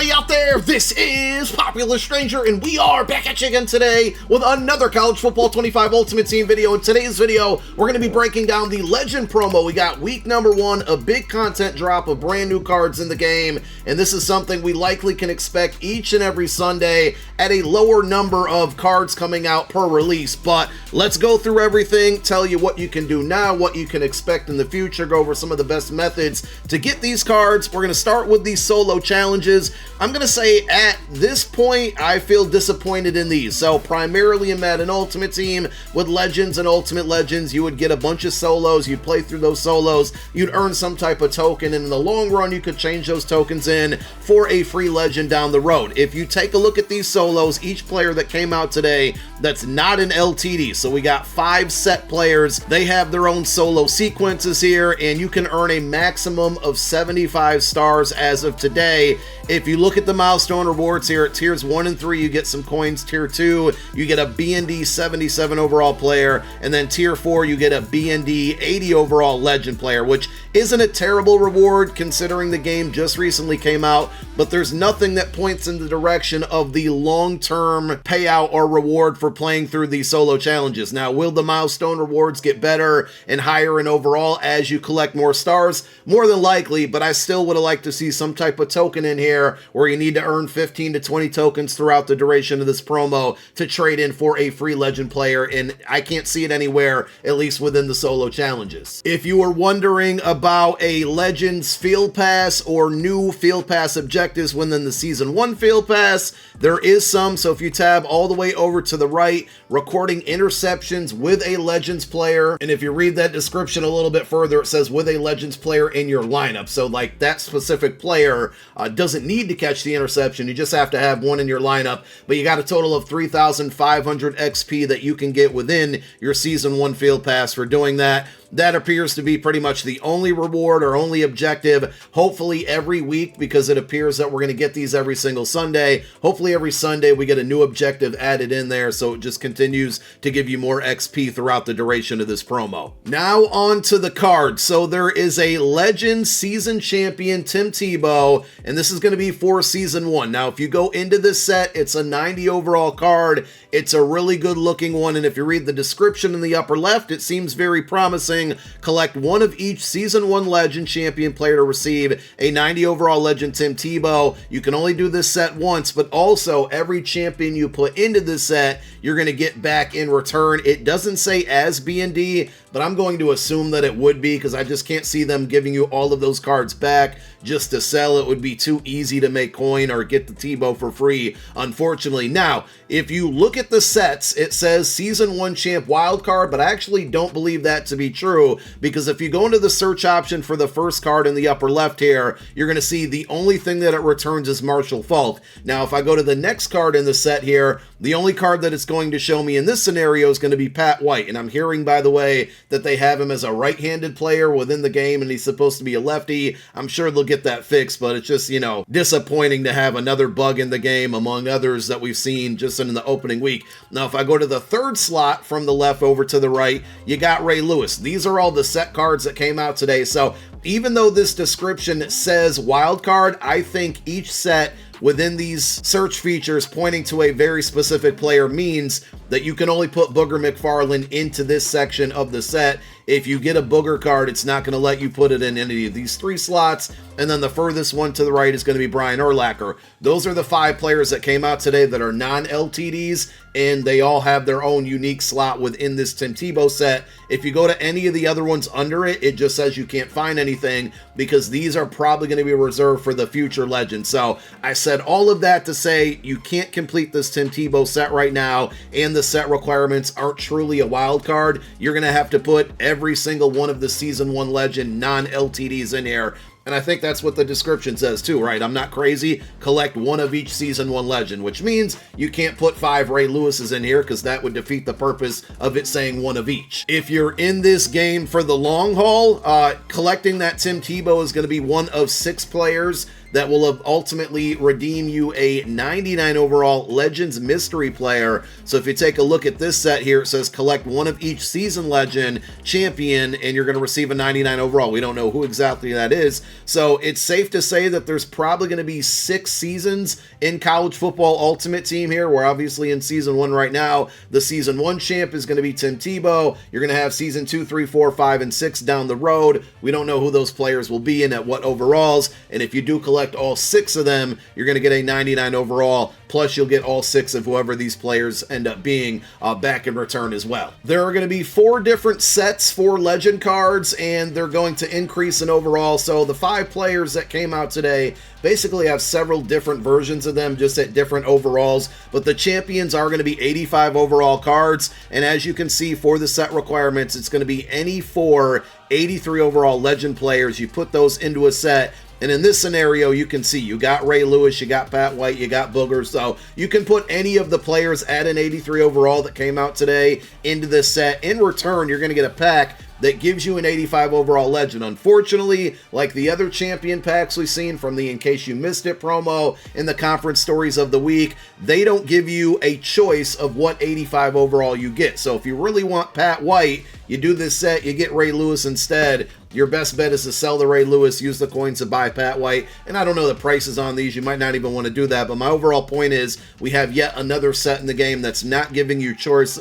everybody out there, this is Popular Stranger, and we are back at you again today with another College Football 25 Ultimate Team video. In today's video, we're going to be breaking down the Legend promo. We got week number 1, a big content drop of brand new cards in the game, and this is something we likely can expect each and every Sunday at a lower number of cards coming out per release. But let's go through everything, tell you what you can do now, what you can expect in the future, go over some of the best methods to get these cards. We're going to start with these solo challenges. I'm going to say at this point, I feel disappointed in these. So primarily in Madden Ultimate Team, with Legends and Ultimate Legends, you would get a bunch of solos, you'd play through those solos, you'd earn some type of token, and in the long run, you could change those tokens in for a free Legend down the road. If you take a look at these solos, each player that came out today, that's not an LTD. So we got 5 set players. They have their own solo sequences here, and you can earn a maximum of 75 stars as of today. If you look at the milestone rewards here at tiers 1 and 3, you get some coins. Tier 2, you get a BND 77 overall player, and then tier 4, you get a BND 80 overall legend player, which isn't a terrible reward considering the game just recently came out, but there's nothing that points in the direction of the long-term payout or reward for playing through these solo challenges. Now, will the milestone rewards get better and higher in overall as you collect more stars? More than likely, but I still would have liked to see some type of token in here where you need to earn 15 to 20 tokens throughout the duration of this promo to trade in for a free legend player, and I can't see it anywhere, at least within the solo challenges. If you were wondering about a Legends Field Pass or new Field Pass objectives within the Season 1 Field Pass, there is some. So if you tab all the way over to the right, recording interceptions with a Legends player, and if you read that description a little bit further, it says with a Legends player in your lineup. So like that specific player doesn't need to catch the interception, you just have to have one in your lineup, but you got a total of 3,500 XP that you can get within your Season 1 Field Pass for doing that. That appears to be pretty much the only reward or only objective, hopefully every week, because it appears that we're going to get these every single Sunday. Hopefully every Sunday we get a new objective added in there, so it just continues to give you more XP throughout the duration of this promo. Now on to the cards. So there is a Legend Season Champion Tim Tebow, and this is going to be for Season 1. Now if you go into this set, it's a 90 overall card. It's a really good looking one, and if you read the description in the upper left, it seems very promising. Collect one of each Season 1 Legend Champion player to receive a 90 overall Legend Tim Tebow. You can only do this set once, but also every champion you put into this set, you're going to get back in return. It doesn't say as B&D, but I'm going to assume that it would be, because I just can't see them giving you all of those cards back just to sell. It would be too easy to make coin or get the Tebow for free, unfortunately. Now, if you look at the sets, it says Season 1 Champ Wildcard, but I actually don't believe that to be true, because if you go into the search option for the first card in the upper left here, you're going to see the only thing that it returns is Marshall Faulk. Now, if I go to the next card in the set here, the only card that it's going to show me in this scenario is going to be Pat White, and I'm hearing, by the way, that they have him as a right-handed player within the game, and he's supposed to be a lefty. I'm sure they'll get that fixed, but it's just, disappointing to have another bug in the game among others that we've seen just in the opening week. Now, if I go to the third slot from the left over to the right, you got Ray Lewis. These are all the set cards that came out today. So even though this description says wild card, I think each set within these search features pointing to a very specific player means that you can only put Booger McFarland into this section of the set. If you get a Booger card, it's not going to let you put it in any of these 3 slots, and then the furthest one to the right is going to be Brian Urlacher. Those are the 5 players that came out today that are non-LTDs, and they all have their own unique slot within this Tim Tebow set. If you go to any of the other ones under it, it just says you can't find anything, because these are probably going to be reserved for the future Legends. So I said all of that to say you can't complete this Tim Tebow set right now, and the set requirements aren't truly a wild card. You're going to have to put every single one of the Season 1 Legend non-LTDs in here. And I think that's what the description says too, right? I'm not crazy. Collect one of each Season 1 Legend, which means you can't put 5 Ray Lewises in here, because that would defeat the purpose of it saying one of each. If you're in this game for the long haul, collecting that Tim Tebow is going to be one of 6 players that will ultimately redeem you a 99 overall Legends Mystery Player. So if you take a look at this set here, it says collect one of each season legend champion, and you're going to receive a 99 overall. We don't know who exactly that is. So it's safe to say that there's probably going to be 6 seasons in College Football Ultimate Team here. We're obviously in season 1 right now. The season 1 champ is going to be Tim Tebow. You're going to have season 2, 3, 4, 5, and 6 down the road. We don't know who those players will be and at what overalls. And if you do collect all 6 of them, you're going to get a 99 overall. Plus, you'll get all 6 of whoever these players end up being back in return as well. There are going to be 4 different sets for Legend cards, and they're going to increase in overall. So the 5 players that came out today basically have several different versions of them, just at different overalls. But the champions are going to be 85 overall cards, and as you can see for the set requirements, it's going to be any 4 83 overall Legend players. You put those into a set. And in this scenario, you can see you got Ray Lewis, you got Pat White, you got Booger. So you can put any of the players at an 83 overall that came out today into this set. In return, you're going to get a pack that gives you an 85 overall Legend. Unfortunately, like the other champion packs we've seen from the In Case You Missed It promo in the conference stories of the week, they don't give you a choice of what 85 overall you get. So if you really want Pat White, you do this set, you get Ray Lewis instead. Your best bet is to sell the Ray Lewis, use the coins to buy Pat White. And I don't know the prices on these. You might not even want to do that. But my overall point is we have yet another set in the game that's not giving you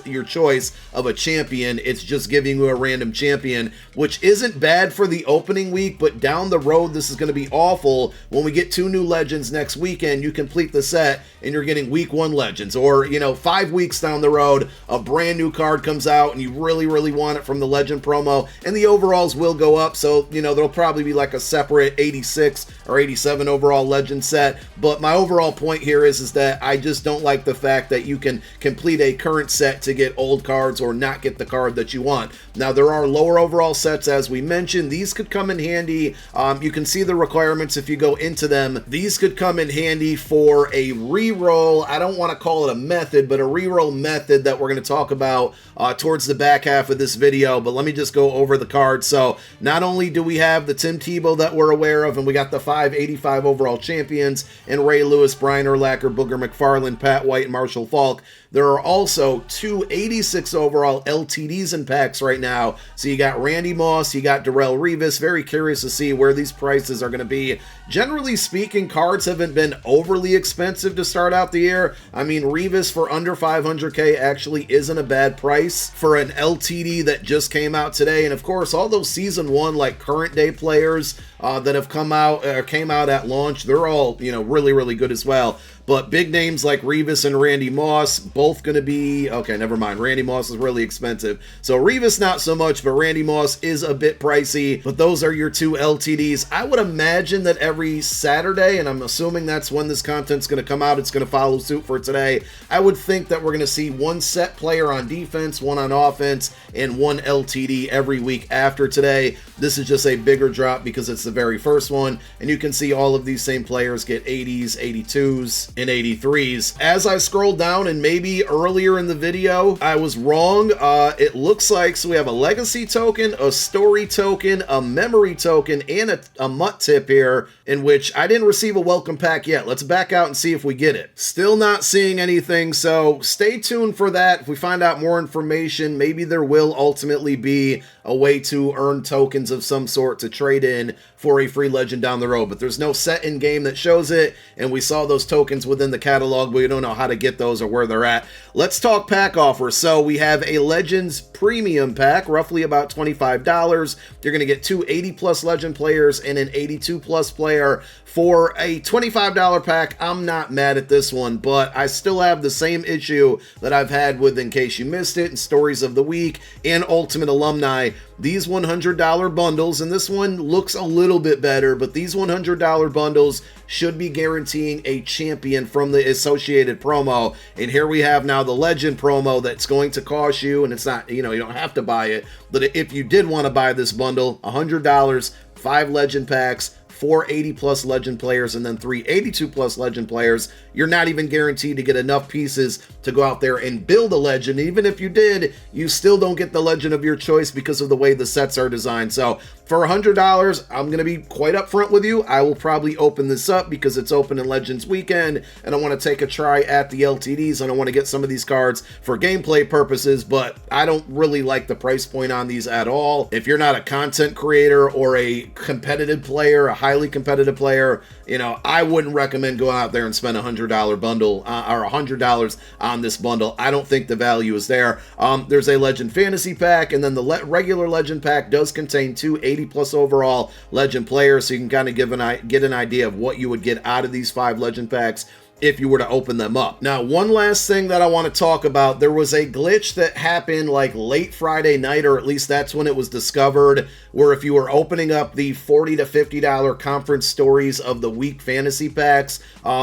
your choice of a champion. It's just giving you a random champion, which isn't bad for the opening week. But down the road, this is going to be awful. When we get 2 new Legends next weekend, you complete the set and you're getting week 1 Legends. Or, 5 weeks down the road, a brand new card comes out and you really, really want it from the Legend promo. And the overalls will go up. So, there'll probably be like a separate 86 or 87 overall Legend set. But my overall point here is that I just don't like the fact that you can complete a current set to get old cards or not get the card that you want. Now, there are lower overall sets, as we mentioned. These could come in handy. You can see the requirements if you go into them. These could come in handy for a reroll. I don't want to call it a method, but a reroll method that we're going to talk about towards the back half of this video. But let me just go over the cards. So, not only do we have the Tim Tebow that we're aware of, and we got the 5 85 overall champions, and Ray Lewis, Brian Urlacher, Booger McFarland, Pat White, and Marshall Faulk, there are also 2 86 overall LTDs in packs right now. So you got Randy Moss, you got Darrelle Revis. Very curious to see where these prices are going to be. Generally speaking, cards haven't been overly expensive to start out the year. I mean, Revis for under 500K actually isn't a bad price for an LTD that just came out today. And of course, all those season 1 like current day players that have come out came out at launch, they're all really, really good as well. But big names like Revis and Randy Moss, both going to be, okay, never mind. Randy Moss is really expensive. So Revis, not so much, but Randy Moss is a bit pricey. But those are your 2 LTDs. I would imagine that every Saturday, and I'm assuming that's when this content's going to come out, it's going to follow suit for today. I would think that we're going to see 1 set player on defense, 1 on offense, and 1 LTD every week after today. This is just a bigger drop because it's the very first one. And you can see all of these same players get 80s, 82s, and 83s. As I scroll down, and maybe earlier in the video I was wrong, it looks like, so we have a legacy token, a story token, a memory token, and a mutt tip here, in which I didn't receive a welcome pack yet. Let's back out and see if we get it. Still not seeing anything, so stay tuned for that. If we find out more information, maybe there will ultimately be a way to earn tokens of some sort to trade in for a free Legend down the road, but there's no set in game that shows it, and we saw those tokens within the catalog, but we don't know how to get those or where they're at. Let's talk pack offers. So we have a Legends Premium pack, roughly about $25. You're going to get 2 80+ Legend players and an 82+ player for a $25 pack. I'm not mad at this one, but I still have the same issue that I've had with In Case You Missed It and Stories of the Week and Ultimate Alumni. These $100 bundles, and this one looks a little bit better, but these $100 bundles should be guaranteeing a champion from the associated promo. And here we have now the Legend promo that's going to cost you, and it's not, you don't have to buy it, but if you did want to buy this bundle, $100, 5 Legend packs, 4 80+ Legend players, and then 3 82+ Legend players. You're not even guaranteed to get enough pieces to go out there and build a Legend. Even if you did, you still don't get the Legend of your choice because of the way the sets are designed. So For $100, I'm going to be quite upfront with you. I will probably open this up because it's open in Legends Weekend, and I want to take a try at the LTDs, and I want to get some of these cards for gameplay purposes, but I don't really like the price point on these at all. If you're not a content creator or a competitive player, a highly competitive player, you know, I wouldn't recommend going out there and spend a $100 bundle or $100 on this bundle. I don't think the value is there. There's a Legend Fantasy Pack, and then the regular Legend Pack does contain 2 80+ overall Legend players, so you can kind of get an idea of what you would get out of these 5 Legend Packs if you were to open them up. Now, one last thing that I want to talk about, there was a glitch that happened like late Friday night, or at least that's when it was discovered, where if you were opening up the $40 to $50 Conference Stories of the Week fantasy packs,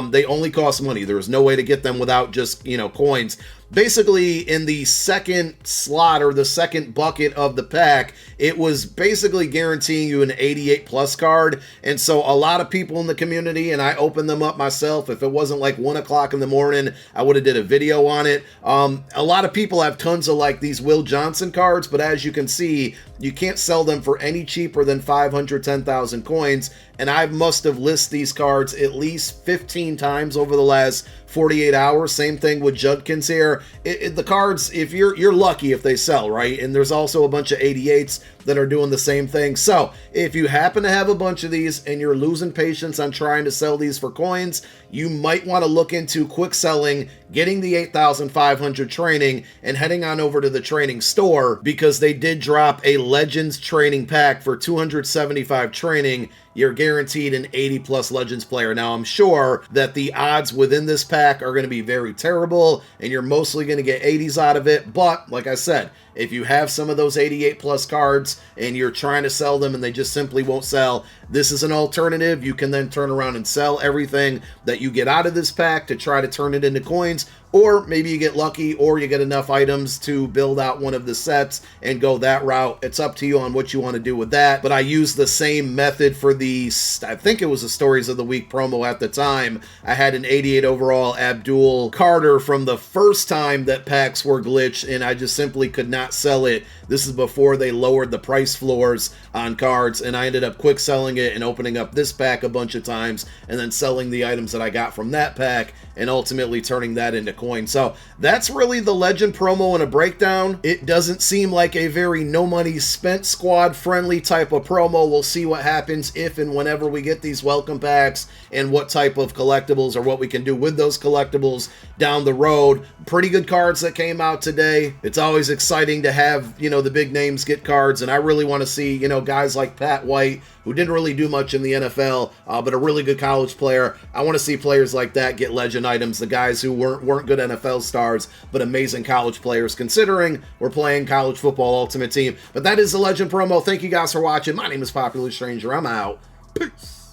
they only cost money. There was no way to get them without just, you know, coins. Basically, in the second slot or the second bucket of the pack, it was basically guaranteeing you an 88+ card. And so a lot of people in the community, and I opened them up myself, if it wasn't like 1 o'clock in the morning, I would have did a video on it. A lot of people have tons of like these Will Johnson cards, but as you can see, you can't sell them for any cheaper than 510,000 coins. And I must have listed these cards at least 15 times over the last 48 hours. Same thing with Judkins here. The cards, if you're lucky if they sell, right? And there's also a bunch of 88s that are doing the same thing. So if you happen to have a bunch of these and you're losing patience on trying to sell these for coins, you might want to look into quick selling, getting the 8,500 training, and heading on over to the training store, because they did drop a Legends training pack for 275 training. You're guaranteed an 80+ Legends player. Now, I'm sure that the odds within this pack are going to be very terrible, and you're mostly going to get 80s out of it. But, like I said, if you have some of those 88+ cards and you're trying to sell them and they just simply won't sell, this is an alternative. You can then turn around and sell everything that you get out of this pack to try to turn it into coins. Or maybe you get lucky, or you get enough items to build out one of the sets and go that route. It's up to you on what you want to do with that. But I used the same method for the, I think it was the Stories of the Week promo at the time. I had an 88 overall Abdul Carter from the first time that packs were glitched, and I just simply could not sell it. This is before they lowered the price floors on cards, and I ended up quick selling it and opening up this pack a bunch of times, and then selling the items that I got from that pack, and ultimately turning that into coins. So that's really the Legend promo in a breakdown. It doesn't seem like a very no money spent squad friendly type of promo. We'll see what happens if and whenever we get these welcome packs, and what type of collectibles or what we can do with those collectibles down the road. Pretty good cards that came out today. It's always exciting to have, you know, the big names get cards, and I really want to see, you know, guys like Pat White, who didn't really do much in the NFL, but a really good college player. I want to see players like that get Legend items, the guys who weren't good NFL stars, but amazing college players, considering we're playing College Football Ultimate Team. But that is the Legend promo. Thank you guys for watching. My name is Popular Stranger. I'm out. Peace.